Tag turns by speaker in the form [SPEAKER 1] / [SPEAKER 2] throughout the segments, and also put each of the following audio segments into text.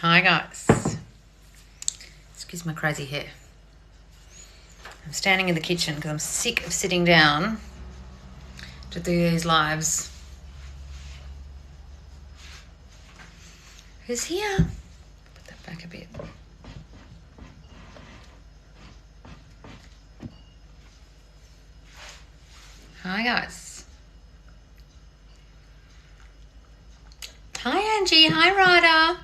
[SPEAKER 1] Hi guys. Excuse my crazy hair. I'm standing in the kitchen because I'm sick of sitting down to do these lives. Who's here? Put that back a bit. Hi guys. Hi Angie. Hi Ryder.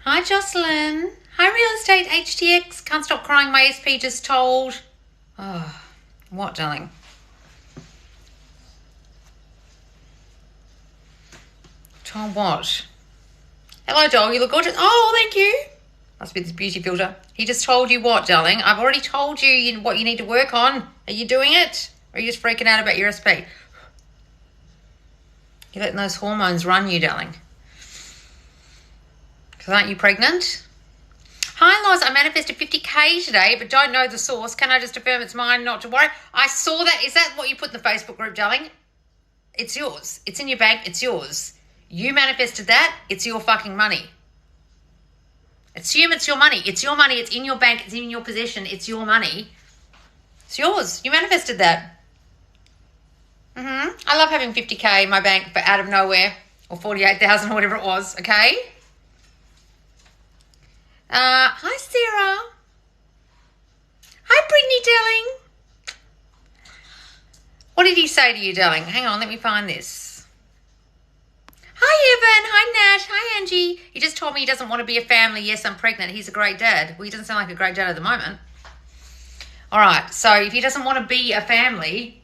[SPEAKER 1] Hi Jocelyn. Hi Real Estate HTX. Can't stop crying. My SP just told. Oh, what, darling? Told what? Hello, doll. You look gorgeous. Oh, thank you. Must be this beauty filter. He just told you what, darling? I've already told you what you need to work on. Are you doing it? Or are you just freaking out about your SP? You're letting those hormones run you, darling. Because aren't you pregnant? Hi, Loz. I manifested 50K today, but don't know the source. Can I just affirm it's mine, not to worry? I saw that. Is that what you put in the Facebook group, darling? It's yours. It's in your bank. It's yours. You manifested that. It's your fucking money. Assume it's your money. It's your money. It's in your bank. It's in your possession. It's your money. It's yours. You manifested that. I love having 50K in my bank for out of nowhere, or 48,000 or whatever it was, okay? Hi, Sarah. Hi, Brittany, darling. What did he say to you, darling? Hang on, let me find this. Hi, Evan. Hi, Nash. Hi, Angie. He just told me he doesn't want to be a family. Yes, I'm pregnant. He's a great dad. Well, he doesn't sound like a great dad at the moment. All right, so if he doesn't want to be a family,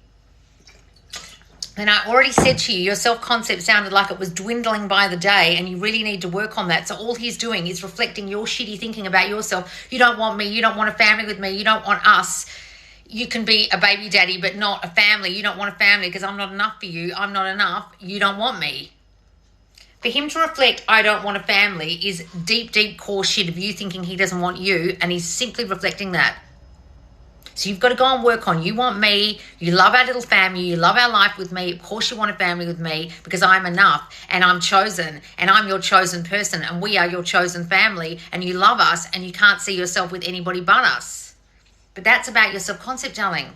[SPEAKER 1] then I already said to you, your self-concept sounded like it was dwindling by the day, and you really need to work on that. So all he's doing is reflecting your shitty thinking about yourself. You don't want me. You don't want a family with me. You don't want us. You can be a baby daddy, but not a family. You don't want a family because I'm not enough for you. I'm not enough. You don't want me. For him to reflect, I don't want a family, is deep, deep core shit of you thinking he doesn't want you, and he's simply reflecting that. So you've got to go and work on, you want me, you love our little family, you love our life with me. Of course you want a family with me because I'm enough and I'm chosen and I'm your chosen person and we are your chosen family and you love us and you can't see yourself with anybody but us. But that's about your self-concept, darling.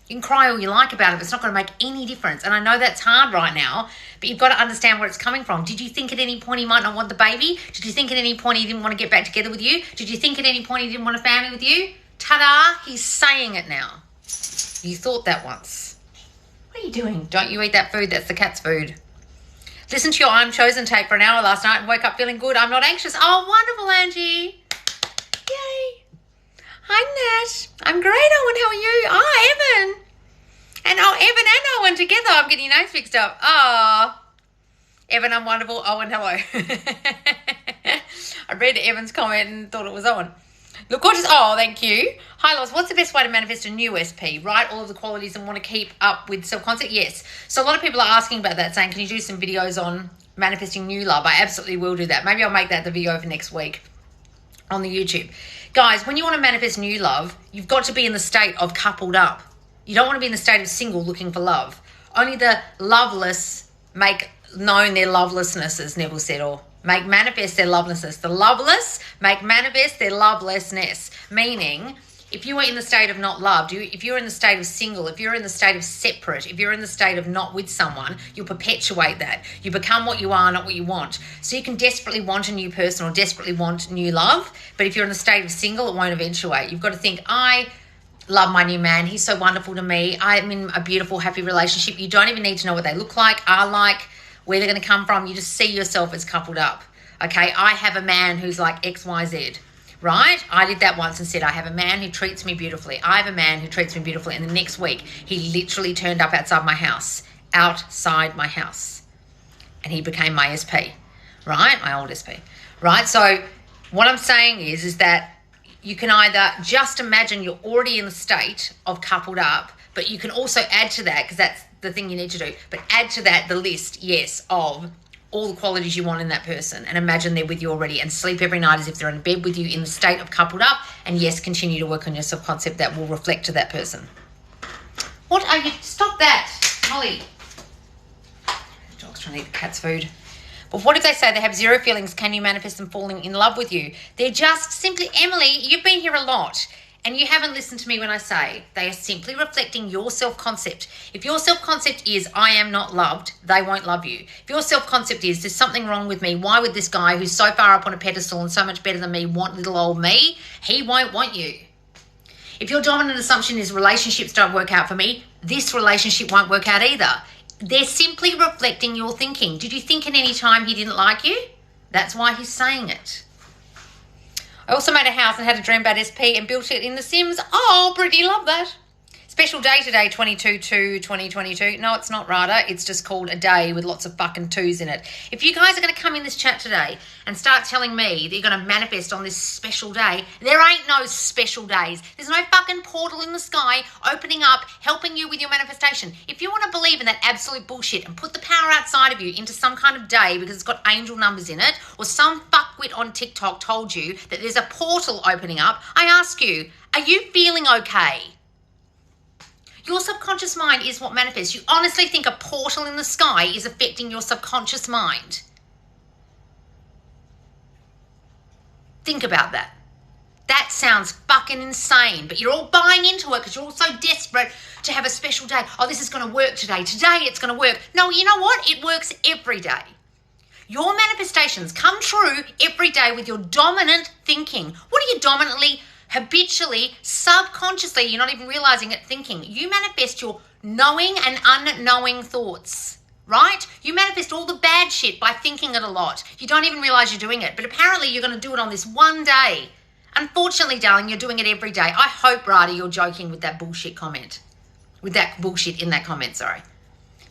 [SPEAKER 1] You can cry all you like about it, but it's not going to make any difference. And I know that's hard right now, but you've got to understand where it's coming from. Did you think at any point he might not want the baby? Did you think at any point he didn't want to get back together with you? Did you think at any point he didn't want a family with you? Ta-da, he's saying it now. You thought that once. What are you doing? Don't you eat that food. That's the cat's food. Listen to your I'm Chosen tape for an hour last night and woke up feeling good. I'm not anxious. Oh, wonderful, Angie. Yay. Hi, Nash. I'm great, Owen. How are you? Oh, Evan. And Evan and Owen together. I'm getting your names mixed up. Oh, Evan, I'm wonderful. Owen, hello. I read Evan's comment and thought it was Owen. Look gorgeous. Oh, thank you. Hi, Loz. What's the best way to manifest a new SP? Write all of the qualities and want to keep up with self-concept? Yes. So a lot of people are asking about that, saying, can you do some videos on manifesting new love? I absolutely will do that. Maybe I'll make that the video for next week on the YouTube. Guys, when you want to manifest new love, you've got to be in the state of coupled up. You don't want to be in the state of single looking for love. Only the loveless make known their lovelessness, as Neville said, or make manifest their lovelessness. The loveless make manifest their lovelessness. Meaning, if you are in the state of not loved, if you're in the state of single, if you're in the state of separate, if you're in the state of not with someone, you'll perpetuate that. You become what you are, not what you want. So you can desperately want a new person or desperately want new love, but if you're in the state of single, it won't eventuate. You've got to think, I love my new man. He's so wonderful to me. I'm in a beautiful, happy relationship. You don't even need to know what they look like, are like, where they're going to come from. You just see yourself as coupled up. Okay, I have a man who's like X, Y, Z, right? I did that once and said, I have a man who treats me beautifully. I have a man who treats me beautifully. And the next week, he literally turned up outside my house. And he became my SP, right? My old SP, right? So what I'm saying is that you can either just imagine you're already in the state of coupled up, but you can also add to that, because that's the thing you need to do, but add to that the list, yes, of all the qualities you want in that person, and imagine they're with you already, and sleep every night as if they're in bed with you in the state of coupled up, and yes, continue to work on your self-concept that will reflect to that person. What are you? Stop that, Molly. The dog's trying to eat the cat's food. Or what if they say they have zero feelings? Can you manifest them falling in love with you? They're just simply, Emily, you've been here a lot and you haven't listened to me when I say they are simply reflecting your self-concept. If your self-concept is, I am not loved, they won't love you. If your self-concept is, there's something wrong with me, why would this guy who's so far up on a pedestal and so much better than me want little old me? He won't want you. If your dominant assumption is relationships don't work out for me, this relationship won't work out either. They're simply reflecting your thinking. Did you think at any time he didn't like you? That's why he's saying it. I also made a house and had a dream about SP and built it in The Sims. Oh, Brittany, love that. Special day today, 22/2/2022. No, it's not, Rada. It's just called a day with lots of fucking twos in it. If you guys are going to come in this chat today and start telling me that you're going to manifest on this special day, there ain't no special days. There's no fucking portal in the sky opening up, helping you with your manifestation. If you want to believe in that absolute bullshit and put the power outside of you into some kind of day because it's got angel numbers in it, or some fuckwit on TikTok told you that there's a portal opening up, I ask you, are you feeling okay? Your subconscious mind is what manifests. You honestly think a portal in the sky is affecting your subconscious mind? Think about that. That sounds fucking insane, but you're all buying into it because you're all so desperate to have a special day. Oh, this is going to work today. Today it's going to work. No, you know what? It works every day. Your manifestations come true every day with your dominant thinking. What are you dominantly, habitually, subconsciously, you're not even realizing it, thinking? You manifest your knowing and unknowing thoughts, right? You manifest all the bad shit by thinking it a lot. You don't even realize you're doing it, but apparently you're going to do it on this one day. Unfortunately, darling, you're doing it every day. I hope, Rada, you're joking with that bullshit comment. With that bullshit in that comment, sorry.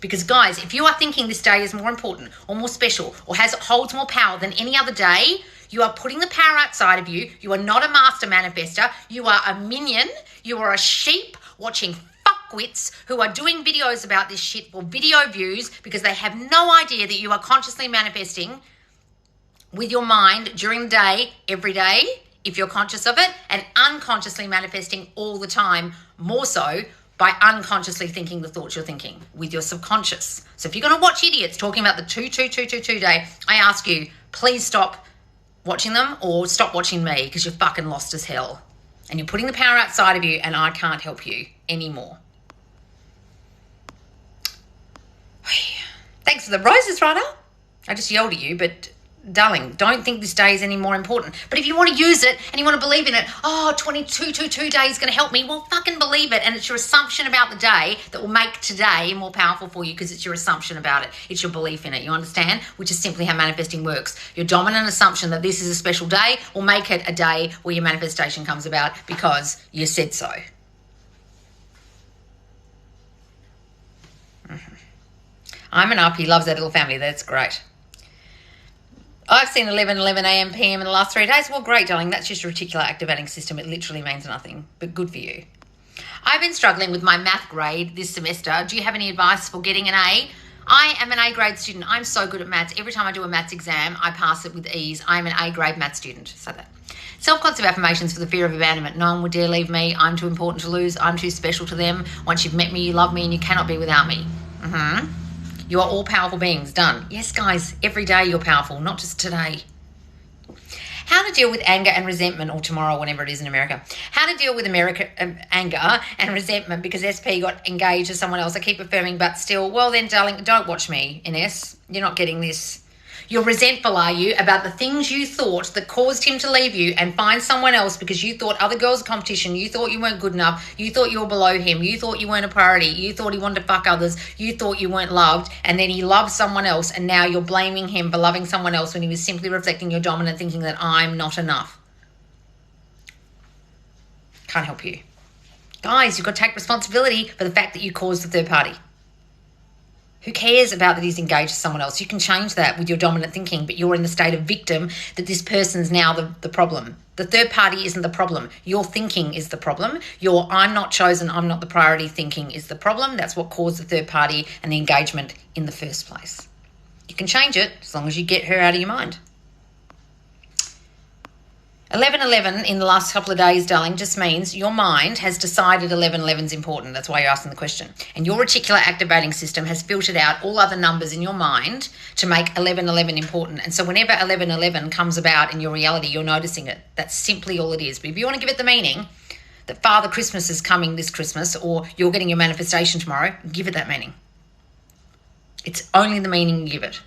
[SPEAKER 1] Because, guys, if you are thinking this day is more important or more special or holds more power than any other day, you are putting the power outside of you. You are not a master manifester. You are a minion. You are a sheep watching fuckwits who are doing videos about this shit for video views because they have no idea that you are consciously manifesting with your mind during the day, every day, if you're conscious of it, and unconsciously manifesting all the time, more so by unconsciously thinking the thoughts you're thinking with your subconscious. So if you're going to watch idiots talking about the 2/2/2/2 day, I ask you, please stop watching them or stop watching me because you're fucking lost as hell. And you're putting the power outside of you and I can't help you anymore. Thanks for the roses, Rada. I just yelled at you, but darling, don't think this day is any more important. But if you want to use it and you want to believe in it, 22/2/2 day is going to help me, well, fucking believe it. And it's your assumption about the day that will make today more powerful for you because it's your assumption about it. It's your belief in it, you understand? Which is simply how manifesting works. Your dominant assumption that this is a special day will make it a day where your manifestation comes about because you said so. I'm an up. He loves that little family. That's great. I've seen 11 a.m. p.m. in the last 3 days. Well, great, darling. That's just your reticular activating system. It literally means nothing, but good for you. I've been struggling with my math grade this semester. Do you have any advice for getting an A? I am an A grade student. I'm so good at maths. Every time I do a maths exam, I pass it with ease. I'm an A grade maths student. So that. Self-concept affirmations for the fear of abandonment. No one would dare leave me. I'm too important to lose. I'm too special to them. Once you've met me, you love me, and you cannot be without me. You are all powerful beings. Done. Yes, guys, every day you're powerful, not just today. How to deal with anger and resentment, or tomorrow, whenever it is in America. How to deal with anger and resentment because SP got engaged to someone else. I keep affirming, but still, well then, darling, don't watch me, Ines. You're not getting this. You're resentful, are you, about the things you thought that caused him to leave you and find someone else because you thought other girls' competition, you thought you weren't good enough, you thought you were below him, you thought you weren't a priority, you thought he wanted to fuck others, you thought you weren't loved, and then he loved someone else, and now you're blaming him for loving someone else when he was simply reflecting your dominant thinking that I'm not enough. Can't help you. Guys, you've got to take responsibility for the fact that you caused the third party. Who cares about that he's engaged to someone else? You can change that with your dominant thinking, but you're in the state of victim that this person's now the problem. The third party isn't the problem. Your thinking is the problem. Your I'm not chosen, I'm not the priority thinking is the problem. That's what caused the third party and the engagement in the first place. You can change it as long as you get her out of your mind. 11:11 in the last couple of days, darling, just means your mind has decided 11:11 is important. That's why you're asking the question. And your reticular activating system has filtered out all other numbers in your mind to make 11:11 important. And so whenever 11:11 comes about in your reality, you're noticing it. That's simply all it is. But if you want to give it the meaning that Father Christmas is coming this Christmas, or you're getting your manifestation tomorrow, give it that meaning. It's only the meaning you give it.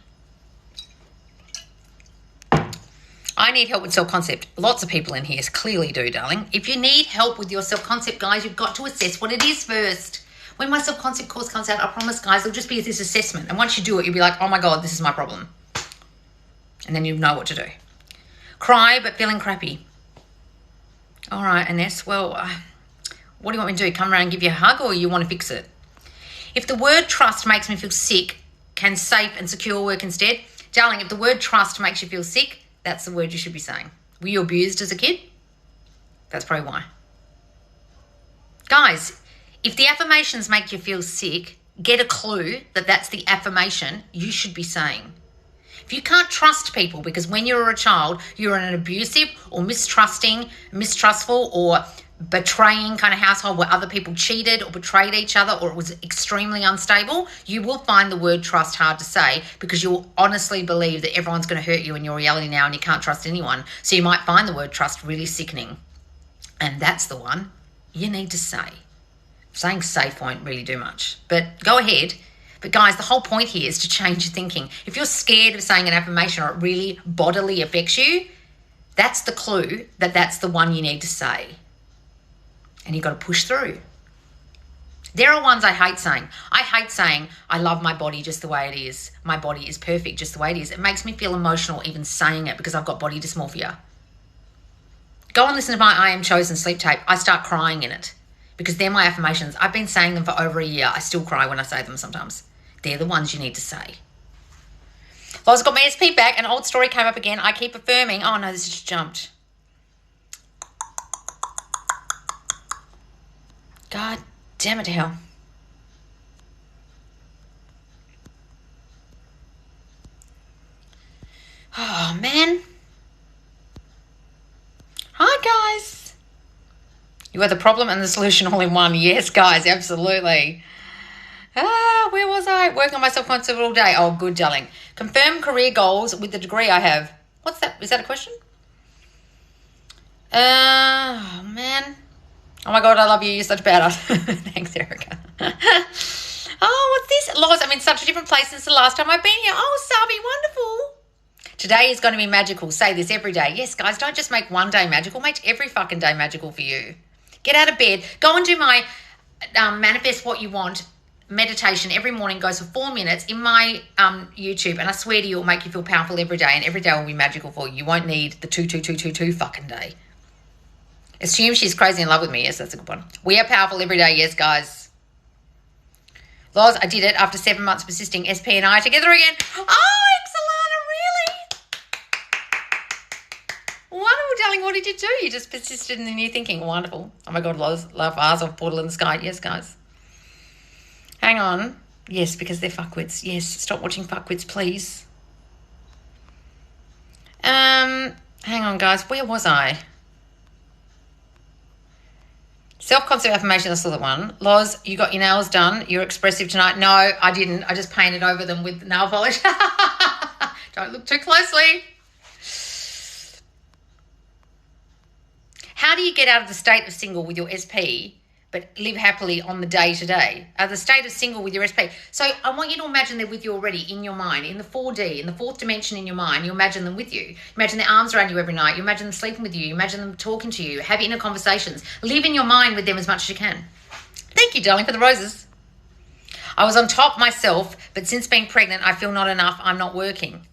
[SPEAKER 1] I need help with self-concept. Lots of people in here clearly do, darling. If you need help with your self-concept, guys, you've got to assess what it is first. When my self-concept course comes out, I promise, guys, it'll just be this assessment. And once you do it, you'll be like, oh my God, this is my problem. And then you'll know what to do. Cry, but feeling crappy. All right, Ines, well, what do you want me to do? Come around and give you a hug, or you want to fix it? If the word trust makes me feel sick, can safe and secure work instead? Darling, if the word trust makes you feel sick, that's the word you should be saying. Were you abused as a kid? That's probably why. Guys, if the affirmations make you feel sick, get a clue that that's the affirmation you should be saying. If you can't trust people because when you were a child, you were in an abusive or mistrustful or betraying kind of household where other people cheated or betrayed each other, or it was extremely unstable, you will find the word trust hard to say because you'll honestly believe that everyone's going to hurt you in your reality now and you can't trust anyone. So you might find the word trust really sickening. And that's the one you need to say. Saying safe won't really do much, but go ahead. But guys, the whole point here is to change your thinking. If you're scared of saying an affirmation or it really bodily affects you, that's the clue that that's the one you need to say. And you've got to push through. There are ones I hate saying. I hate saying, I love my body just the way it is. My body is perfect just the way it is. It makes me feel emotional even saying it because I've got body dysmorphia. Go and listen to my I Am Chosen sleep tape. I start crying in it because they're my affirmations. I've been saying them for over a year. I still cry when I say them sometimes. They're the ones you need to say. Loz got my SP back. An old story came up again. I keep affirming. Oh no, this just jumped. God damn it, hell. Oh, man. Hi, guys. You are the problem and the solution all in one. Yes, guys, absolutely. Where was I? Working on my self-concept all day. Oh, good, darling. Confirm career goals with the degree I have. What's that? Is that a question? Oh, man. Oh my God, I love you. You're such a badass. Thanks, Erica. Oh, what's this? Loz, I'm in such a different place since the last time I've been here. Oh, Sabi, wonderful. Today is going to be magical. Say this every day. Yes, guys, don't just make one day magical. Make every fucking day magical for you. Get out of bed. Go and do my manifest what you want meditation every morning. Goes for 4 minutes in my YouTube. And I swear to you, it'll make you feel powerful every day. And every day will be magical for you. You won't need the 2 fucking day. Assume she's crazy in love with me. Yes, that's a good one. We are powerful every day. Yes, guys. Loz, I did it after 7 months persisting. SP and I are together again. Oh, Exalana, really? Wonderful, darling. What did you do? You just persisted in the new thinking. Wonderful. Oh, my God, Loz. Love ours off Portal in the Sky. Yes, guys. Hang on. Yes, because they're fuckwits. Yes, stop watching fuckwits, please. Hang on, guys. Where was I? Self-concept affirmation, I saw that one. Loz, you got your nails done. You're expressive tonight. No, I didn't. I just painted over them with nail polish. Don't look too closely. How do you get out of the state of single with your SP but live happily on the day-to-day? The state of single with your SP. So I want you to imagine they're with you already in your mind, in the 4D, in the fourth dimension in your mind. You imagine them with you. Imagine their arms around you every night. You imagine them sleeping with you. You imagine them talking to you, have inner conversations. Live in your mind with them as much as you can. Thank you, darling, for the roses. I was on top myself, but since being pregnant, I feel not enough. I'm not working.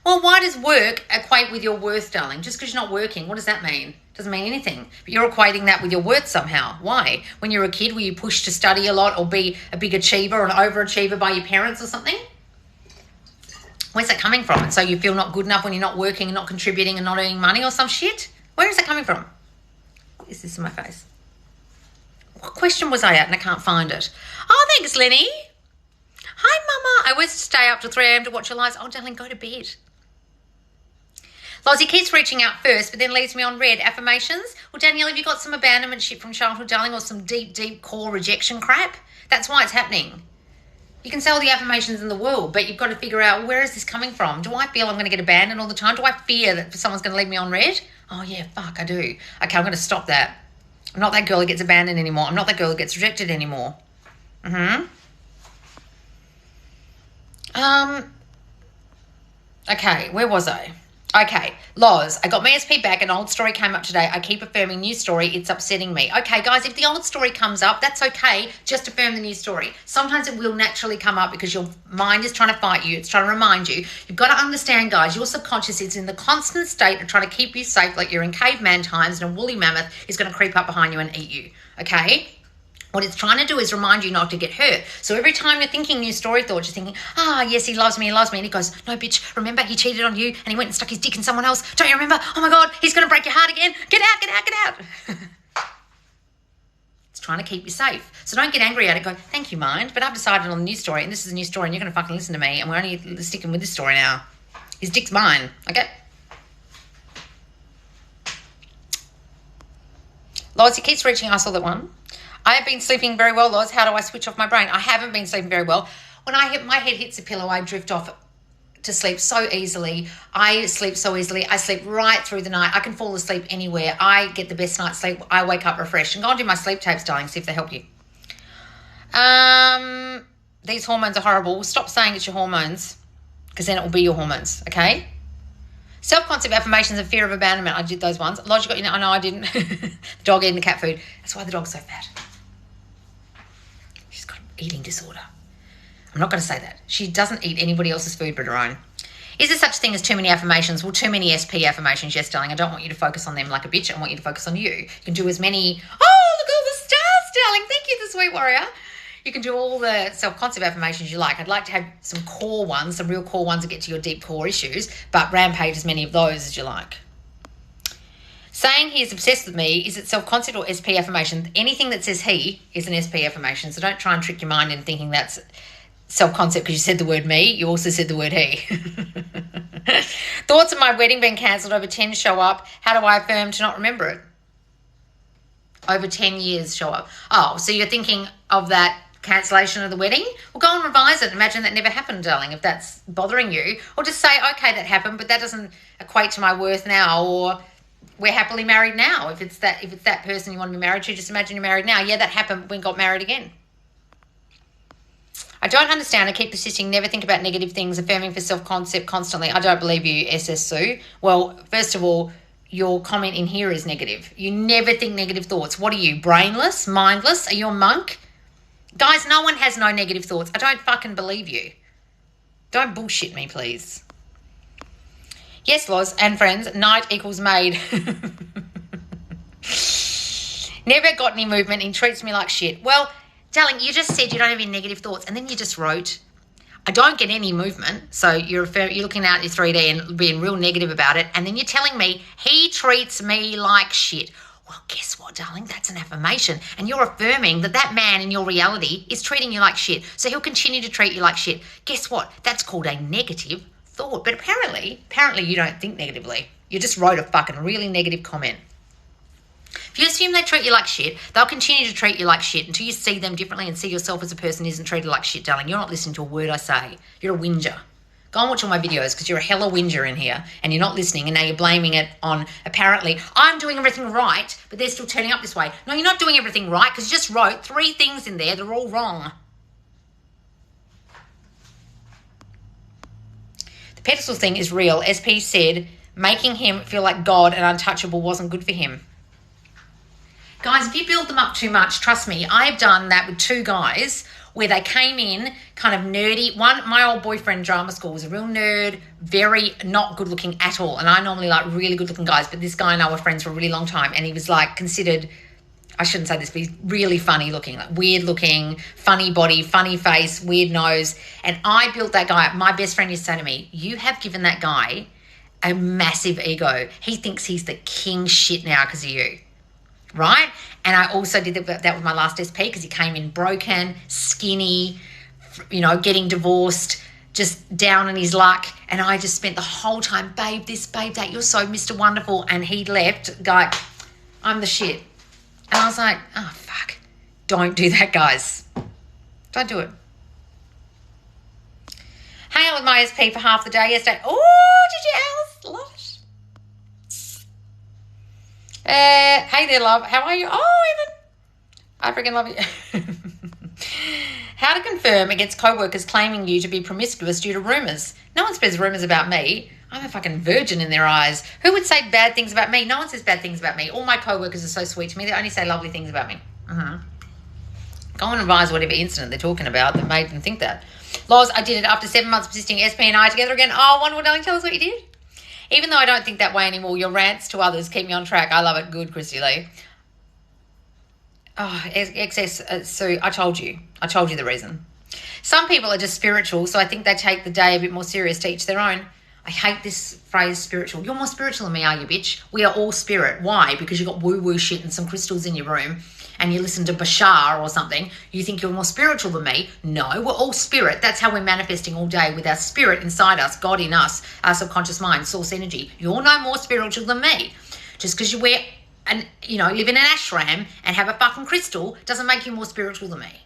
[SPEAKER 1] Well, why does work equate with your worth, darling? Just because you're not working, what does that mean? Doesn't mean anything. But you're equating that with your worth somehow. Why? When you were a kid, were you pushed to study a lot or be a big achiever or an overachiever by your parents or something? Where's that coming from? And so you feel not good enough when you're not working and not contributing and not earning money or some shit? Where is that coming from? What is this in my face? What question was I at and I can't find it? Oh, thanks, Lenny. Hi, Mama. I always stay up till 3 a.m. to watch your lives. Oh, darling, go to bed. Lozzie keeps reaching out first, but then leaves me on red. Affirmations? Well, Danielle, have you got some abandonment shit from childhood, darling, or some deep, deep core rejection crap? That's why it's happening. You can say all the affirmations in the world, but you've got to figure out, where is this coming from? Do I feel I'm going to get abandoned all the time? Do I fear that someone's going to leave me on red? Oh, yeah, fuck, I do. Okay, I'm going to stop that. I'm not that girl who gets abandoned anymore. I'm not that girl who gets rejected anymore. Okay, where was I? Okay, Loz, I got my SP back. An old story came up today. I keep affirming new story. It's upsetting me. Okay, guys, if the old story comes up, that's okay. Just affirm the new story. Sometimes it will naturally come up because your mind is trying to fight you. It's trying to remind you. You've got to understand, guys, your subconscious is in the constant state of trying to keep you safe, like you're in caveman times and a woolly mammoth is going to creep up behind you and eat you, okay? What it's trying to do is remind you not to get hurt. So every time you're thinking new story thoughts, you're thinking, yes, he loves me. And he goes, no, bitch, remember he cheated on you and he went and stuck his dick in someone else. Don't you remember? Oh, my God, he's going to break your heart again. Get out. It's trying to keep you safe. So don't get angry at it. Go, thank you, mind, but I've decided on the new story, and this is a new story, and you're going to fucking listen to me, and we're only sticking with this story now. His dick's mine, okay? Loz, he keeps reaching. I saw that one. I have been sleeping very well, Loz. How do I switch off my brain? I haven't been sleeping very well. When my head hits the pillow, I drift off to sleep so easily. I sleep so easily. I sleep right through the night. I can fall asleep anywhere. I get the best night's sleep. I wake up refreshed. And go and do my sleep tapes, darling, see if they help you. These hormones are horrible. Stop saying it's your hormones, because then it will be your hormones, okay? Self-concept affirmations and fear of abandonment. I did those ones. Logical, I know I didn't. The dog eating the cat food. That's why the dog's so fat. She's got an eating disorder. I'm not going to say that. She doesn't eat anybody else's food but her own. Is there such a thing as too many affirmations? Well, too many SP affirmations, yes, darling. I don't want you to focus on them like a bitch. I want you to focus on you. You can do as many, look at all the stars, darling. Thank you, the sweet warrior. You can do all the self-concept affirmations you like. I'd like to have some core ones, some real core ones that get to your deep core issues, but rampage as many of those as you like. Saying he is obsessed with me, is it self-concept or SP affirmation? Anything that says he is an SP affirmation, so don't try and trick your mind into thinking that's self-concept because you said the word me, you also said the word he. Thoughts of my wedding being cancelled over 10 show up. How do I affirm to not remember it? Over 10 years show up. Oh, so you're thinking of that cancellation of the wedding? Well, go and revise it. Imagine that never happened, darling, if that's bothering you. Or just say, okay, that happened, but that doesn't equate to my worth now, or we're happily married now. If it's that person you want to be married to, just imagine you're married now. Yeah, that happened, but we got married again. I don't understand. I keep persisting. Never think about negative things. Affirming for self-concept constantly. I don't believe you, SS Sue. Well, first of all, your comment in here is negative. You never think negative thoughts. What are you, brainless, mindless? Are you a monk? Guys, no one has no negative thoughts. I don't fucking believe you. Don't bullshit me, please. Yes, Loz and friends, night equals maid. Never got any movement. He treats me like shit. Well, darling, you just said you don't have any negative thoughts, and then you just wrote, I don't get any movement. So you're looking at your 3D and being real negative about it, and then you're telling me he treats me like shit. Well, guess what, darling? That's an affirmation, and you're affirming that man in your reality is treating you like shit, so he'll continue to treat you like shit. Guess what? That's called a negative thought, but apparently you don't think negatively. You just wrote a fucking really negative comment. If you assume they treat you like shit, they'll continue to treat you like shit until you see them differently and see yourself as a person who isn't treated like shit, darling. You're not listening to a word I say. You're a whinger. Go and watch all my videos because you're a hella whinger in here and you're not listening, and now you're blaming it on apparently I'm doing everything right, but they're still turning up this way. No, you're not doing everything right because you just wrote 3 things in there. They're all wrong. The pedestal thing is real. SP said making him feel like God and untouchable wasn't good for him. Guys, if you build them up too much, trust me, I've done that with 2 guys where they came in kind of nerdy. One, my old boyfriend drama school was a real nerd, very not good looking at all. And I normally like really good looking guys, but this guy and I were friends for a really long time. And he was like considered, I shouldn't say this, but he's really funny looking, like weird looking, funny body, funny face, weird nose. And I built that guy up. My best friend used to say to me, you have given that guy a massive ego. He thinks he's the king shit now because of you. Right? And I also did that with my last SP because he came in broken, skinny, getting divorced, just down in his luck. And I just spent the whole time, babe this, babe that, you're so Mr. Wonderful. And he left, like, I'm the shit. And I was like, oh, fuck. Don't do that, guys. Don't do it. Hang out with my SP for half the day yesterday. Oh, did you, Alice? Love it. Hey there, love. How are you? Oh, Evan. I freaking love you. How to confirm against co-workers claiming you to be promiscuous due to rumours. No one spreads rumours about me. I'm a fucking virgin in their eyes. Who would say bad things about me? No one says bad things about me. All my co-workers are so sweet to me. They only say lovely things about me. Go and revise whatever incident they're talking about that made them think that. Loz, I did it after 7 months persisting SP and I together again. Oh, wonderful, darling. Tell us what you did. Even though I don't think that way anymore, your rants to others keep me on track. I love it. Good, Christy Lee. Oh, excess. So I told you the reason. Some people are just spiritual, so I think they take the day a bit more serious, to each their own. I hate this phrase, spiritual. You're more spiritual than me, are you, bitch? We are all spirit. Why? Because you got woo-woo shit and some crystals in your room and you listen to Bashar or something. You think you're more spiritual than me? No, we're all spirit. That's how we're manifesting all day, with our spirit inside us, God in us, our subconscious mind, source energy. You're no more spiritual than me. Just because you wear and, you know, live in an ashram and have a fucking crystal doesn't make you more spiritual than me.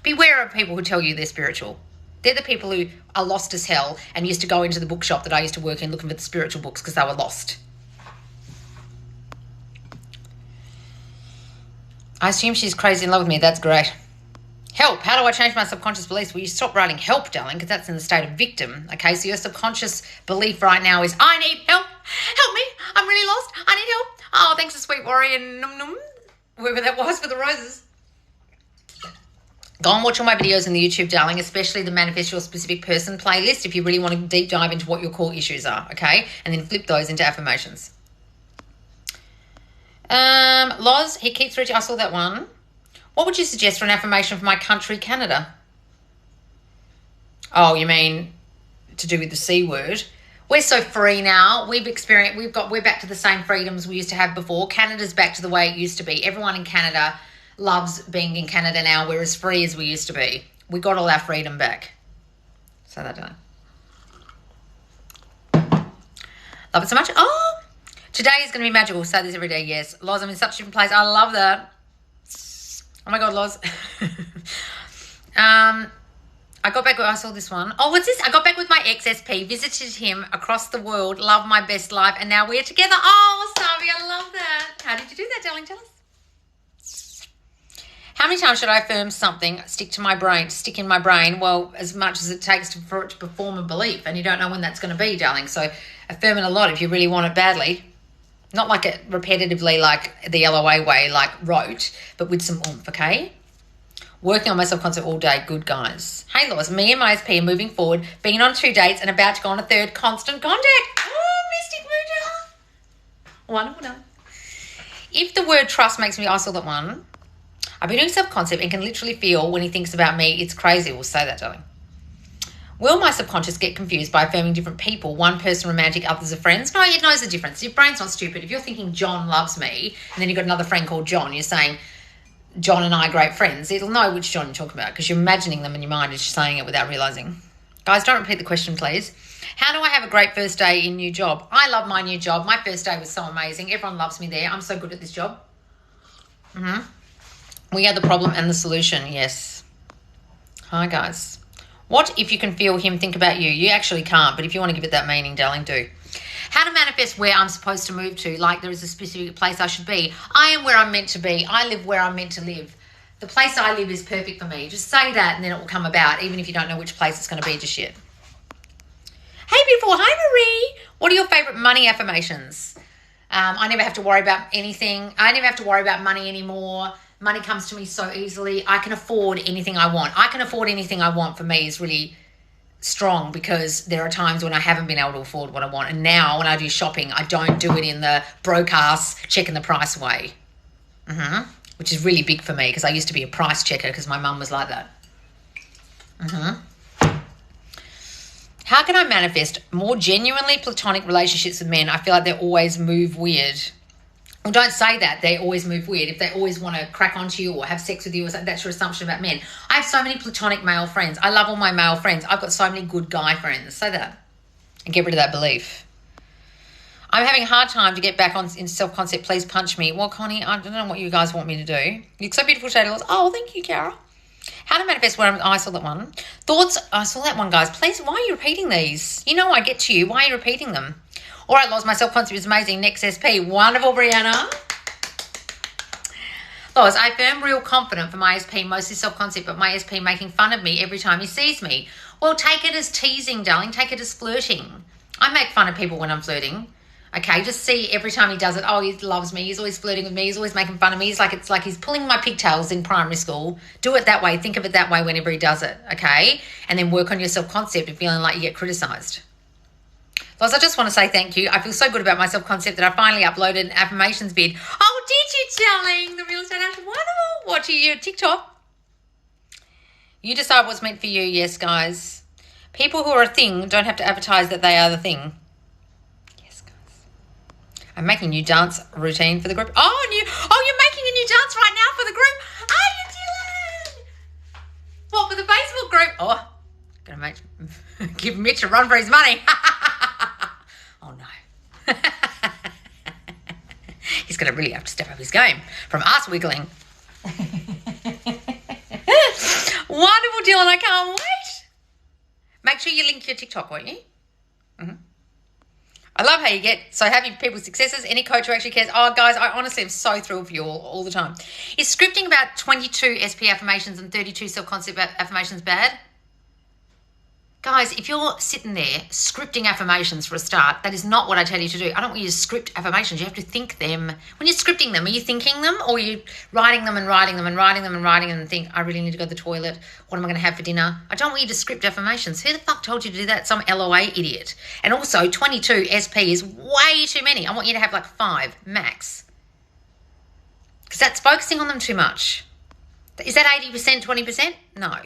[SPEAKER 1] Beware of people who tell you they're spiritual. They're the people who are lost as hell and used to go into the bookshop that I used to work in looking for the spiritual books because they were lost. I assume she's crazy in love with me. That's great. Help. How do I change my subconscious beliefs? Well, you stop writing help, darling, because that's in the state of victim. Okay, so your subconscious belief right now is, I need help. Help me. I'm really lost. I need help. Oh, thanks to Sweet Warrior and Num Num, whoever that was for the roses. Go and watch all my videos in the YouTube, darling, especially the Manifest Your Specific Person playlist if you really want to deep dive into what your core issues are, okay? And then flip those into affirmations. Loz, he keeps reaching. I saw that one. What would you suggest for an affirmation for my country, Canada? Oh, you mean to do with the C word? We're so free now. We're back to the same freedoms we used to have before. Canada's back to the way it used to be. Everyone in Canada loves being in Canada now. We're as free as we used to be. We got all our freedom back. So that done. Love it so much. Oh, today is going to be magical. Say this every day. Yes. Loz, I'm in such a different place. I love that. Oh my God, Loz. I got back, I saw this one. Oh, what's this? I got back with my ex-SP, visited him across the world, love my best life, and now we're together. Oh, Savi, I love that. How did you do that, darling? Tell us. How many times should I affirm something, stick in my brain? Well, as much as it takes for it to perform a belief, and you don't know when that's going to be, darling. So affirm it a lot if you really want it badly. Not like it repetitively, like the LOA way, like rote, but with some oomph, okay? Working on my subconscious all day. Good, guys. Hey, Lois, me and my SP are moving forward, been on 2 dates and about to go on a 3rd, constant contact. Oh, Mystic Mojo. Wonderful, darling. If the word trust makes me, I saw that one. I've been doing subconcept and can literally feel when he thinks about me. It's crazy. We'll say that, darling. Will my subconscious get confused by affirming different people? One person romantic, others are friends? No, it knows the difference. Your brain's not stupid. If you're thinking John loves me and then you've got another friend called John, you're saying John and I are great friends. It'll know which John you're talking about because you're imagining them in your mind as you're saying it without realising. Guys, don't repeat the question, please. How do I have a great first day in new job? I love my new job. My first day was so amazing. Everyone loves me there. I'm so good at this job. We are the problem and the solution. Yes. Hi, guys. What if you can feel him think about you? You actually can't, but if you want to give it that meaning, darling, do. How to manifest where I'm supposed to move to, like there is a specific place I should be. I am where I'm meant to be. I live where I'm meant to live. The place I live is perfect for me. Just say that and then it will come about, even if you don't know which place it's going to be just yet. Hey, beautiful. Hi, Marie. What are your favourite money affirmations? I never have to worry about anything. I never have to worry about money anymore. Money comes to me so easily. I can afford anything I want. I can afford anything I want for me is really strong because there are times when I haven't been able to afford what I want. And now when I do shopping, I don't do it in the broke-ass checking the price way, which is really big for me because I used to be a price checker because my mum was like that. How can I manifest more genuinely platonic relationships with men? I feel like they always move weird. Well, don't say that. They always move weird. If they always want to crack onto you or have sex with you, or something, that's your assumption about men. I have so many platonic male friends. I love all my male friends. I've got so many good guy friends. Say that and get rid of that belief. I'm having a hard time to get back on in self-concept. Please punch me. Well, Connie, I don't know what you guys want me to do. You look so beautiful, Shady Laws. Oh, thank you, Cara. How to manifest when I saw that one. Thoughts. I saw that one, guys. Please, why are you repeating these? You know I get to you. Why are you repeating them? All right, Loz, my self-concept is amazing. Next SP. Wonderful, Brianna. Loz, I affirm real confident for my SP, mostly self-concept, but my SP making fun of me every time he sees me. Well, take it as teasing, darling. Take it as flirting. I make fun of people when I'm flirting. Okay, just see every time he does it, oh, he loves me. He's always flirting with me. He's always making fun of me. It's like he's pulling my pigtails in primary school. Do it that way. Think of it that way whenever he does it, okay? And then work on your self-concept of feeling like you get criticised. Loz, I just want to say thank you. I feel so good about my self-concept that I finally uploaded an affirmations vid. Oh, did you, darling? The real estate agent. Wonderful. Watching you TikTok. You decide what's meant for you. Yes, guys. People who are a thing don't have to advertise that they are the thing. I'm making a new dance routine for the group. Oh, you're making a new dance right now for the group. Are you, Dylan? What, for the Facebook group? Oh, gonna give Mitch a run for his money. Oh, no. He's gonna really have to step up his game from ass wiggling. Wonderful, Dylan. I can't wait. Make sure you link your TikTok, won't you? Mm-hmm. I love how you get so happy for people's successes. Any coach who actually cares. Oh, guys, I honestly am so thrilled for you all the time. Is scripting about 22 SP affirmations and 32 self-concept affirmations bad? Guys, if you're sitting there scripting affirmations for a start, that is not what I tell you to do. I don't want you to script affirmations. You have to think them. When you're scripting them, are you thinking them or are you writing them and writing them and writing them and writing them and think, I really need to go to the toilet. What am I going to have for dinner? I don't want you to script affirmations. Who the fuck told you to do that? Some LOA idiot. And also, 22 SP is way too many. I want you to have like 5 max. Because that's focusing on them too much. Is that 80%, 20%? No.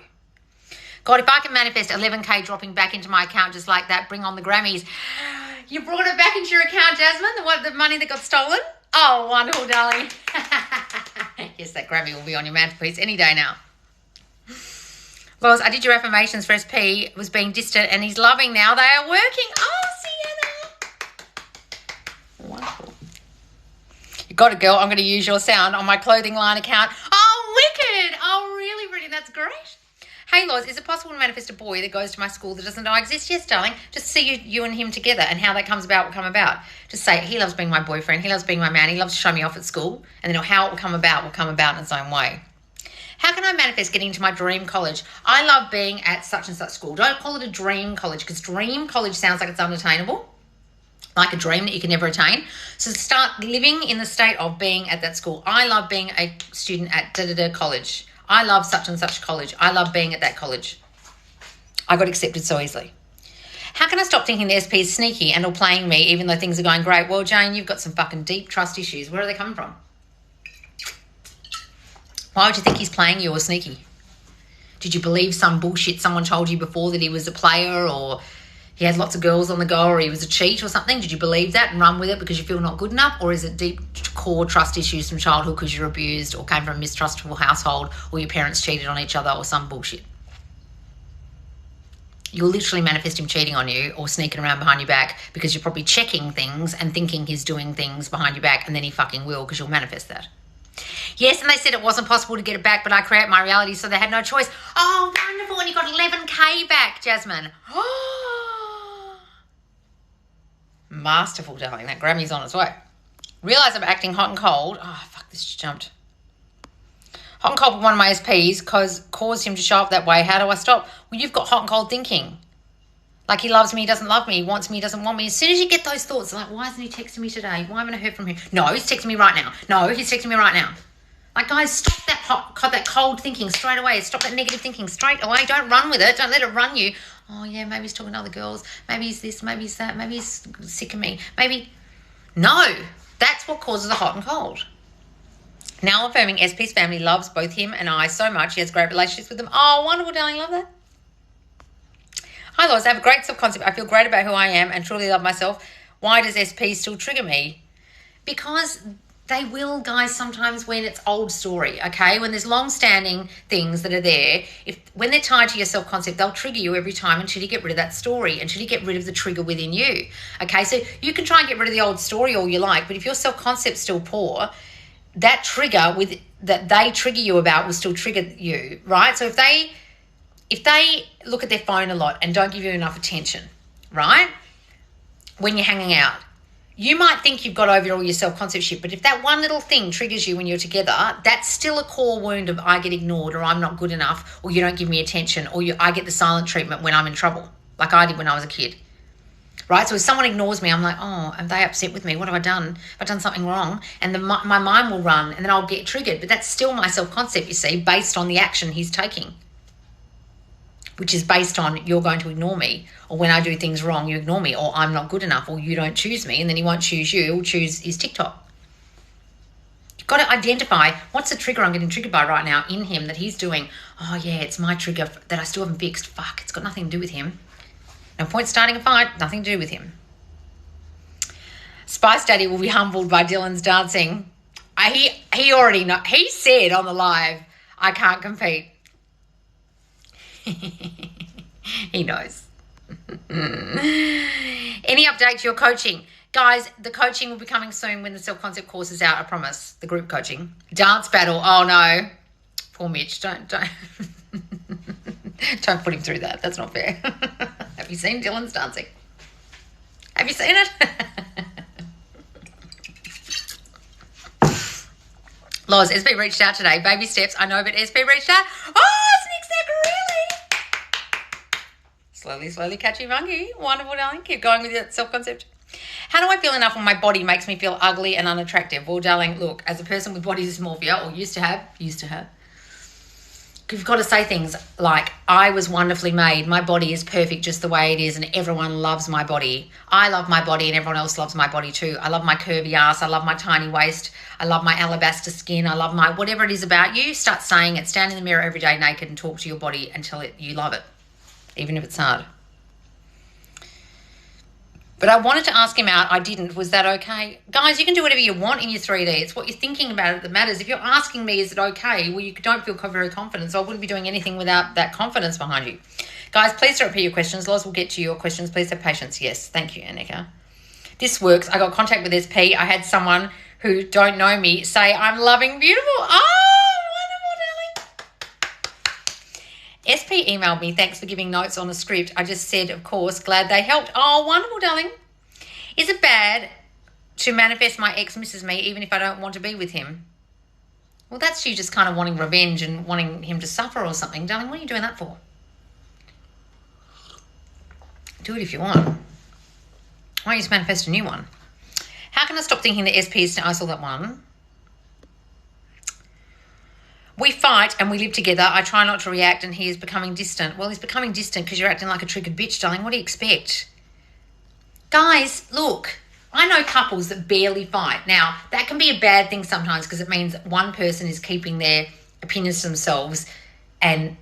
[SPEAKER 1] God, if I can manifest 11K dropping back into my account just like that, bring on the Grammys. You brought it back into your account, Jasmine, the money that got stolen? Oh, wonderful, darling. Yes, that Grammy will be on your mantelpiece any day now. Loz, I did your affirmations for SP, was being distant, and he's loving now. They are working. Oh, Sienna. Wonderful. You got it, girl. I'm going to use your sound on my clothing line account. Oh, wicked. Oh, really, really? That's great. Hey, Loz, is it possible to manifest a boy that goes to my school that doesn't know I exist? Yes, darling. Just see you and him together and how that comes about will come about. Just say, he loves being my boyfriend. He loves being my man. He loves to show me off at school. And then how it will come about in its own way. How can I manifest getting into my dream college? I love being at such and such school. Don't call it a dream college because dream college sounds like it's unattainable. Like a dream that you can never attain. So start living in the state of being at that school. I love being a student at da-da-da college. I love such and such college. I love being at that college. I got accepted so easily. How can I stop thinking the SP is sneaky and or playing me even though things are going great? Well, Jane, you've got some fucking deep trust issues. Where are they coming from? Why would you think he's playing you or sneaky? Did you believe some bullshit someone told you before that he was a player or he had lots of girls on the go or he was a cheat or something? Did you believe that and run with it because you feel not good enough? Or is it deep core trust issues from childhood because you're abused or came from a mistrustful household or your parents cheated on each other or some bullshit? You'll literally manifest him cheating on you or sneaking around behind your back because you're probably checking things and thinking he's doing things behind your back and then he fucking will because you'll manifest that. Yes, and they said it wasn't possible to get it back, but I create my reality, so they had no choice. Oh, wonderful. And you got 11K back, Jasmine. Masterful, darling. That Grammy's on its way. Realise I'm acting hot and cold. Oh, fuck, this just jumped. Hot and cold with one of my SPs caused him to show up that way. How do I stop? Well, you've got hot and cold thinking. Like he loves me, he doesn't love me, he wants me, he doesn't want me. As soon as you get those thoughts, like, why isn't he texting me today? Why haven't I heard from him? No, he's texting me right now. No, he's texting me right now. Like, guys, stop that cold thinking straight away. Stop that negative thinking straight away. Don't run with it. Don't let it run you. Oh, yeah, maybe he's talking to other girls. Maybe he's this, maybe he's that. Maybe he's sick of me. Maybe. No, that's what causes the hot and cold. Now affirming SP's family loves both him and I so much. He has great relationships with them. Oh, wonderful, darling. Love that. Hi, Lois. I have a great self-concept. I feel great about who I am and truly love myself. Why does SP still trigger me? Because They will, guys, sometimes when it's old story, okay? When there's long-standing things that are there, when they're tied to your self-concept, they'll trigger you every time until you get rid of that story, until you get rid of the trigger within you, okay? So you can try and get rid of the old story all you like, but if your self-concept's still poor, that trigger that they trigger you about will still trigger you, right? So if they look at their phone a lot and don't give you enough attention, right, when you're hanging out, you might think you've got over all your self-concept shit, but if that one little thing triggers you when you're together, that's still a core wound of I get ignored, or I'm not good enough, or you don't give me attention, or I get the silent treatment when I'm in trouble, like I did when I was a kid, right? So if someone ignores me, I'm like, oh, are they upset with me? What have I done? Have I done something wrong? And my mind will run, and then I'll get triggered. But that's still my self-concept, you see, based on the action he's taking, which is based on you're going to ignore me, or when I do things wrong, you ignore me, or I'm not good enough, or you don't choose me, and then he won't choose you, he'll choose his TikTok. You've got to identify what's the trigger I'm getting triggered by right now in him that he's doing. Oh, yeah, it's my trigger that I still haven't fixed. Fuck, it's got nothing to do with him. No point starting a fight, nothing to do with him. Spice Daddy will be humbled by Dylan's dancing. He already know. He said on the live, I can't compete. He knows. Any update to your coaching? Guys, the coaching will be coming soon when the self-concept course is out, I promise. The group coaching. Dance battle. Oh, no. Poor Mitch. Don't don't put him through that. That's not fair. Have you seen Dylan's dancing? Have you seen it? Loz, SB reached out today. Baby steps. I know, but SB reached out. Oh, Snick, really? Slowly, catchy monkey. Wonderful, darling. Keep going with your self-concept. How do I feel enough when my body makes me feel ugly and unattractive? Well, darling, look, as a person with body dysmorphia, or used to have, you've got to say things like, I was wonderfully made. My body is perfect just the way it is, and everyone loves my body. I love my body, and everyone else loves my body too. I love my curvy ass. I love my tiny waist. I love my alabaster skin. I love my whatever it is about you. Start saying it. Stand in the mirror every day naked and talk to your body until you love it, even if it's hard. But I wanted to ask him out. I didn't. Was that okay? Guys, you can do whatever you want in your 3D. It's what you're thinking about it that matters. If you're asking me, is it okay? Well, you don't feel very confident, so I wouldn't be doing anything without that confidence behind you. Guys, please don't repeat your questions. Loz will get to your questions. Please have patience. Yes, thank you, Annika. This works. I got contact with SP. I had someone who don't know me say, I'm loving beautiful. Oh, wonderful, darling. SP emailed me, thanks for giving notes on the script. I just said, of course, glad they helped. Oh, wonderful, darling. Is it bad to manifest my ex misses me even if I don't want to be with him? Well, that's you just kind of wanting revenge and wanting him to suffer or something. Darling, what are you doing that for? Do it if you want. Why don't you just manifest a new one? How can I stop thinking that SP is to I saw that one? We fight and we live together. I try not to react and he is becoming distant. Well, he's becoming distant because you're acting like a triggered bitch, darling. What do you expect? Guys, look, I know couples that barely fight. Now, that can be a bad thing sometimes because it means one person is keeping their opinions to themselves and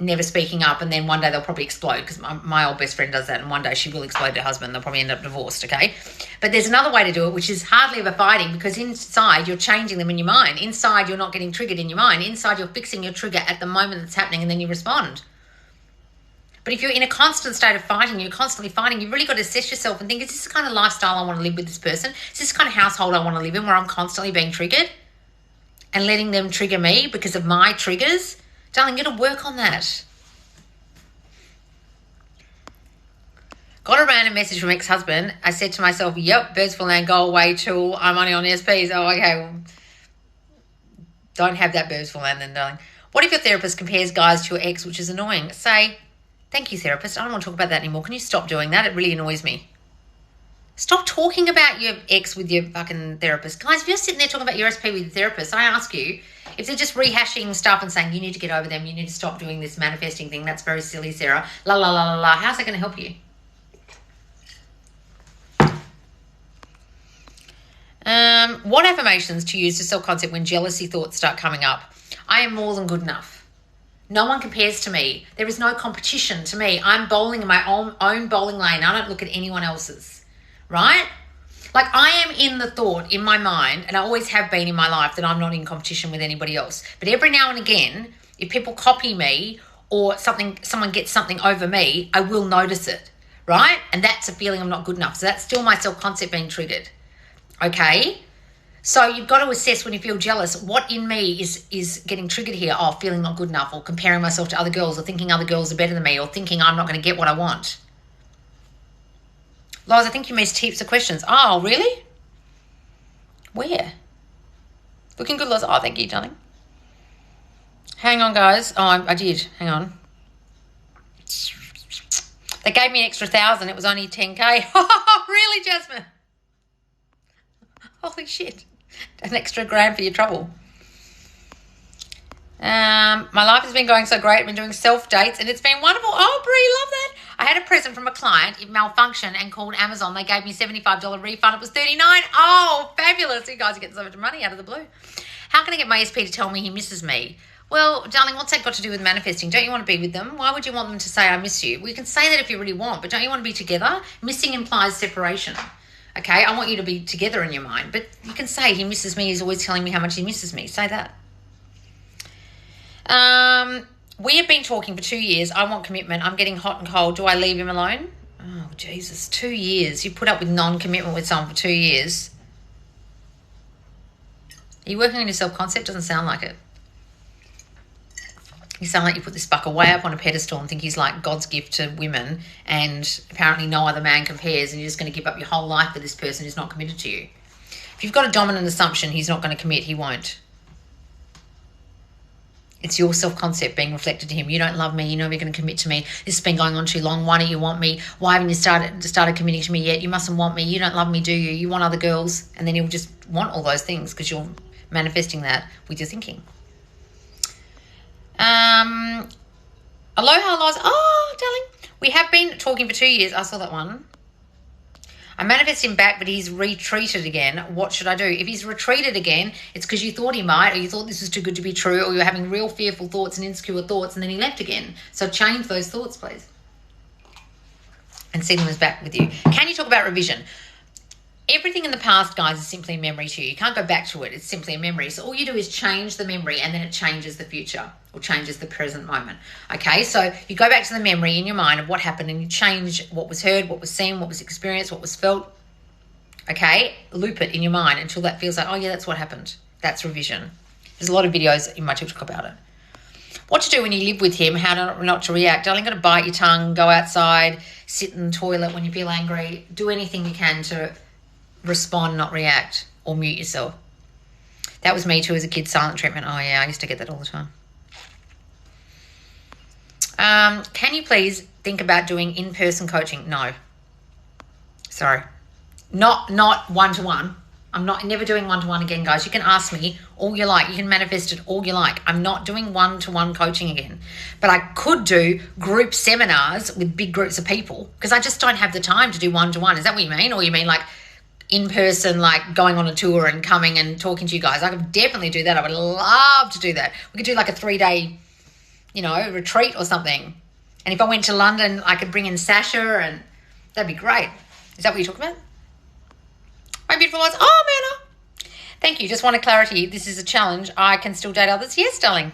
[SPEAKER 1] never speaking up, and then one day they'll probably explode because my old best friend does that, and one day she will explode her husband. They'll probably end up divorced, okay? But there's another way to do it, which is hardly ever fighting, because inside you're changing them in your mind. Inside you're not getting triggered in your mind. Inside you're fixing your trigger at the moment that's happening, and then you respond. But if you're in a constant state of fighting, you're constantly fighting, you've really got to assess yourself and think, is this the kind of lifestyle I want to live with this person? Is this the kind of household I want to live in where I'm constantly being triggered and letting them trigger me because of my triggers? Darling, you got to work on that. Got a random message from ex-husband. I said to myself, yep, birds for land, go away, tool. I'm only on SPs. Oh, okay. Well, don't have that birds for land then, darling. What if your therapist compares guys to your ex, which is annoying? Say, thank you, therapist. I don't want to talk about that anymore. Can you stop doing that? It really annoys me. Stop talking about your ex with your fucking therapist. Guys, if you're sitting there talking about your SP with your therapist, I ask you, if they're just rehashing stuff and saying, you need to get over them, you need to stop doing this manifesting thing, that's very silly, Sarah, la, la, la, la, la, how's that going to help you? What affirmations to use to self-concept when jealousy thoughts start coming up? I am more than good enough. No one compares to me. There is no competition to me. I'm bowling in my own bowling lane. I don't look at anyone else's, right? Like, I am in the thought in my mind, and I always have been in my life, that I'm not in competition with anybody else. But every now and again, if people copy me or someone gets something over me, I will notice it, right? And that's a feeling I'm not good enough. So that's still my self-concept being triggered, okay? So you've got to assess when you feel jealous, what in me is getting triggered here? Oh, feeling not good enough, or comparing myself to other girls, or thinking other girls are better than me, or thinking I'm not going to get what I want. Loz, I think you missed heaps of questions. Oh, really? Where? Looking good, Loz. Oh, thank you, darling. Hang on, guys. Oh, I did. Hang on. They gave me an extra 1,000. It was only 10K. Oh, really, Jasmine? Holy shit. An extra grand for your trouble. My life has been going so great. I've been doing self-dates and it's been wonderful. Oh, Brie, love that. I had a present from a client. It malfunctioned and called Amazon. They gave me $75 refund. It was $39. Oh, fabulous. You guys are getting so much money out of the blue. How can I get my SP to tell me he misses me? Well, darling, what's that got to do with manifesting? Don't you want to be with them? Why would you want them to say, I miss you? We can say that if you really want, but don't you want to be together? Missing implies separation. Okay, I want you to be together in your mind, but you can say he misses me. He's always telling me how much he misses me. Say that. We have been talking for 2 years. I want commitment. I'm getting hot and cold. Do I leave him alone? Oh, Jesus, 2 years. You put up with non-commitment with someone for 2 years. Are you working on your self-concept? Doesn't sound like it. You sound like you put this fucker way up on a pedestal and think he's like God's gift to women, and apparently no other man compares, and you're just going to give up your whole life for this person who's not committed to you. If you've got a dominant assumption he's not going to commit, he won't. It's your self-concept being reflected to him. You don't love me. You're never going to commit to me. This has been going on too long. Why don't you want me? Why haven't you started committing to me yet? You mustn't want me. You don't love me, do you? You want other girls. And then he'll just want all those things because you're manifesting that with your thinking. Aloha, Loz. Oh, darling. We have been talking for 2 years. I saw that one. I manifest him back, but he's retreated again. What should I do? If he's retreated again, it's because you thought he might, or you thought this was too good to be true, or you're having real fearful thoughts and insecure thoughts, and then he left again. So change those thoughts, please. And see them as back with you. Can you talk about revision? Everything in the past, guys, is simply a memory to you. You can't go back to it. It's simply a memory. So all you do is change the memory, and then it changes the future, or changes the present moment. Okay, so you go back to the memory in your mind of what happened, and you change what was heard, what was seen, what was experienced, what was felt. Okay, loop it in your mind until that feels like, oh yeah, that's what happened. That's revision. There's a lot of videos in my TikTok about it. What to do when you live with him, how not to react. Darling, got to bite your tongue, go outside, sit in the toilet when you feel angry. Do anything you can to respond, not react, or mute yourself. That was me too as a kid, silent treatment. Oh yeah, I used to get that all the time. Can you please think about doing in-person coaching? No. Sorry. Not one-to-one. I'm never doing one-to-one again, guys. You can ask me all you like. You can manifest it all you like. I'm not doing one-to-one coaching again. But I could do group seminars with big groups of people because I just don't have the time to do one-to-one. Is that what you mean? Or you mean like in person, like going on a tour and coming and talking to you guys? I could definitely do that. I would love to do that. We could do like a 3-day, retreat or something. And if I went to London, I could bring in Sasha, and that'd be great. Is that what you're talking about? My beautiful ones. Oh, Manna. Thank you. Just wanted clarity. This is a challenge. I can still date others. Yes, darling.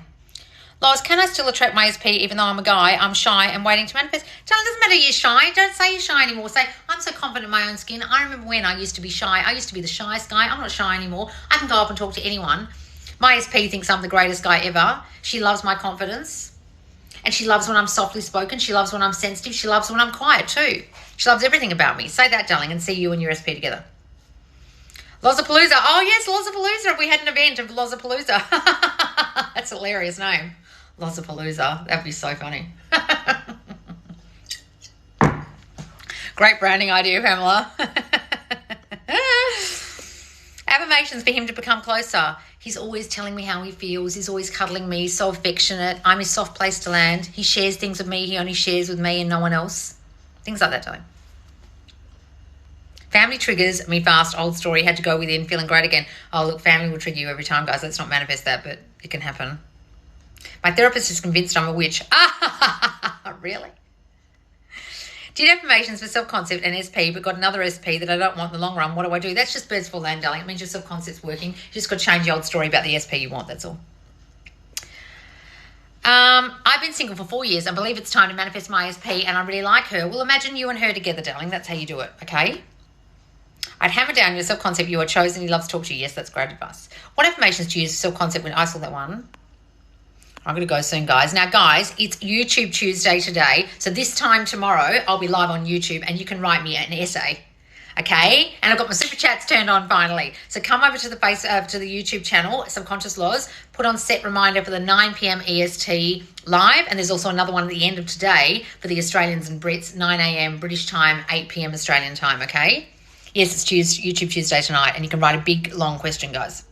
[SPEAKER 1] Lois, can I still attract my SP even though I'm a guy? I'm shy and waiting to manifest. Darling, it doesn't matter you're shy. Don't say you're shy anymore. Say, I'm so confident in my own skin. I remember when I used to be shy. I used to be the shyest guy. I'm not shy anymore. I can go up and talk to anyone. My SP thinks I'm the greatest guy ever. She loves my confidence. And she loves when I'm softly spoken. She loves when I'm sensitive. She loves when I'm quiet too. She loves everything about me. Say that, darling, and see you and your SP together. Lollapalooza. Oh, yes, Lollapalooza. We had an event of Lollapalooza. That's a hilarious name. Lollapalooza. That'd be so funny. Great branding idea, Pamela. Affirmations for him to become closer. He's always telling me how he feels. He's always cuddling me. He's so affectionate. I'm his soft place to land. He shares things with me. He only shares with me and no one else. Things like that, darling. Family triggers me fast. Old story. Had to go within. Feeling great again. Oh, look, family will trigger you every time, guys. Let's not manifest that, but it can happen. My therapist is convinced I'm a witch. Ah, really? Did affirmations for self-concept and SP, but got another SP that I don't want in the long run. What do I do? That's just birds for land, darling. It means your self-concept's working. You just got to change the old story about the SP you want. That's all. I've been single for 4 years and believe it's time to manifest my SP, and I really like her. Well, imagine you and her together, darling. That's how you do it, okay? I'd hammer down your self-concept. You are chosen. He loves to talk to you. Yes, that's great advice. What affirmations do you use for self-concept? When I saw that one. I'm going to go soon, guys. Now, guys, it's YouTube Tuesday today. So this time tomorrow, I'll be live on YouTube and you can write me an essay. Okay? And I've got my super chats turned on finally. So come over to the YouTube channel, Subconscious Laws, put on set reminder for the 9 p.m. EST live. And there's also another one at the end of today for the Australians and Brits, 9 a.m. British time, 8 p.m. Australian time. Okay? Yes, it's YouTube Tuesday tonight. And you can write a big, long question, guys.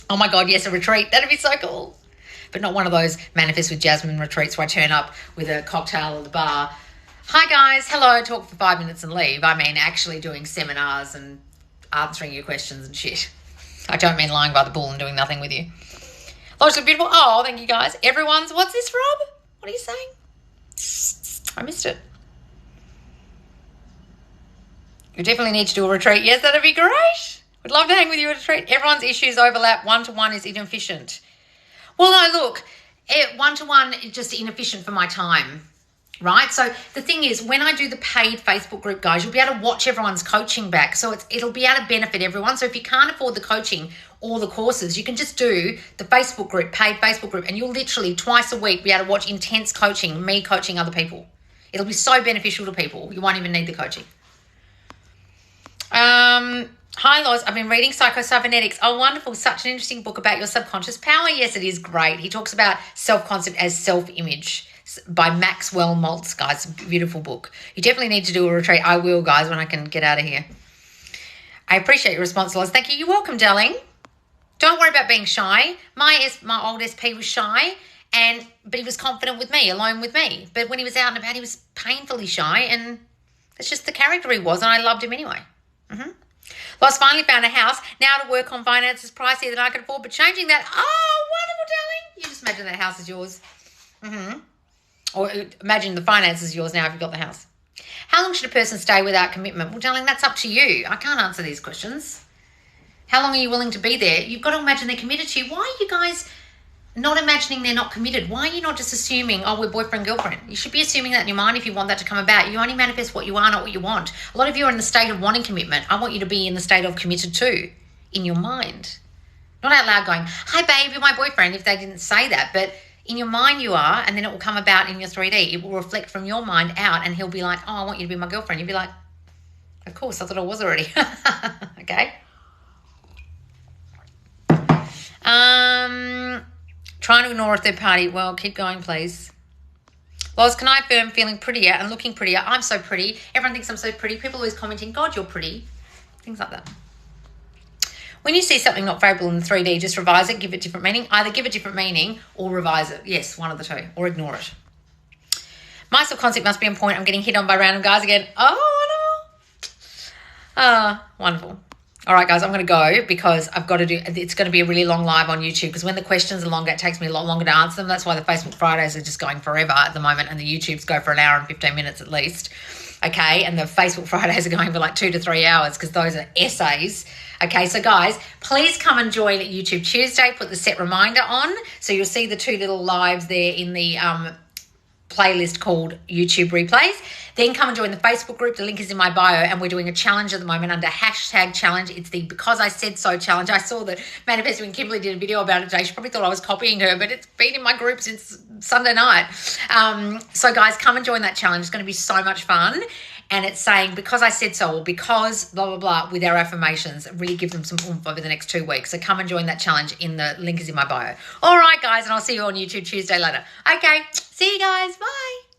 [SPEAKER 1] Oh my God, yes, a retreat. That'd be so cool. But not one of those Manifest with Jasmine retreats where I turn up with a cocktail at the bar. Hi, guys. Hello. Talk for 5 minutes and leave. I mean actually doing seminars and answering your questions and shit. I don't mean lying by the bull and doing nothing with you. Largely beautiful. Oh, thank you, guys. Everyone's... What's this, Rob? What are you saying? I missed it. You definitely need to do a retreat. Yes, that'd be great. Would love to hang with you at a retreat. Everyone's issues overlap. One-to-one is inefficient. Well, no, look, one-to-one is just inefficient for my time, right? So the thing is, when I do the paid Facebook group, guys, you'll be able to watch everyone's coaching back. So it'll be able to benefit everyone. So if you can't afford the coaching or the courses, you can just do the Facebook group, paid Facebook group, and you'll literally twice a week be able to watch intense coaching, me coaching other people. It'll be so beneficial to people. You won't even need the coaching. Hi, Loz. I've been reading Psycho-Cybernetics. Oh, wonderful. Such an interesting book about your subconscious power. Yes, it is great. He talks about self-concept as self-image by Maxwell Maltz, guys. Beautiful book. You definitely need to do a retreat. I will, guys, when I can get out of here. I appreciate your response, Loz. Thank you. You're welcome, darling. Don't worry about being shy. My old SP was shy, but he was confident with me, alone with me. But when he was out and about, he was painfully shy, and that's just the character he was, and I loved him anyway. Lost finally found a house. Now to work on finances pricier than I could afford, but changing that. Oh, wonderful, darling. You just imagine that house is yours. Or imagine the finance is yours now if you've got the house. How long should a person stay without commitment? Well, darling, that's up to you. I can't answer these questions. How long are you willing to be there? You've got to imagine they're committed to you. Why are you guys not imagining they're not committed? Why are you not just assuming, oh, we're boyfriend, girlfriend? You should be assuming that in your mind if you want that to come about. You only manifest what you are, not what you want. A lot of you are in the state of wanting commitment. I want you to be in the state of committed to, in your mind. Not out loud going, hi, babe, you're my boyfriend, if they didn't say that. But in your mind you are, and then it will come about in your 3D. It will reflect from your mind out, and he'll be like, oh, I want you to be my girlfriend. You'll be like, of course, I thought I was already. Okay. Trying to ignore a third party. Well, keep going, please. Loz, can I affirm feeling prettier and looking prettier? I'm so pretty. Everyone thinks I'm so pretty. People always commenting, God, you're pretty. Things like that. When you see something not favourable in the 3D, just revise it, give it different meaning. Either give it different meaning or revise it. Yes, one of the two. Or ignore it. My subconcept must be on point. I'm getting hit on by random guys again. Oh, no. Wonderful. All right, guys, I'm going to go because I've got to do, it's going to be a really long live on YouTube because when the questions are longer, it takes me a lot longer to answer them. That's why the Facebook Fridays are just going forever at the moment and the YouTubes go for an hour and 15 minutes at least. Okay, and the Facebook Fridays are going for like 2 to 3 hours because those are essays. Okay, so guys, please come and join at YouTube Tuesday. Put the set reminder on so you'll see the 2 little lives there in the playlist called YouTube Replays. Then come and join the Facebook group. The link is in my bio, and we're doing a challenge at the moment under #challenge. It's the Because I Said So challenge. I saw that Manifesting when Kimberly did a video about it today. She probably thought I was copying her, but it's been in my group since Sunday night. So guys, come and join that challenge. It's going to be so much fun. And it's saying, because I said so, or because blah, blah, blah, with our affirmations. Really give them some oomph over the next 2 weeks. So come and join that challenge. The link is in my bio. All right, guys, and I'll see you on YouTube Tuesday later. Okay, see you guys. Bye.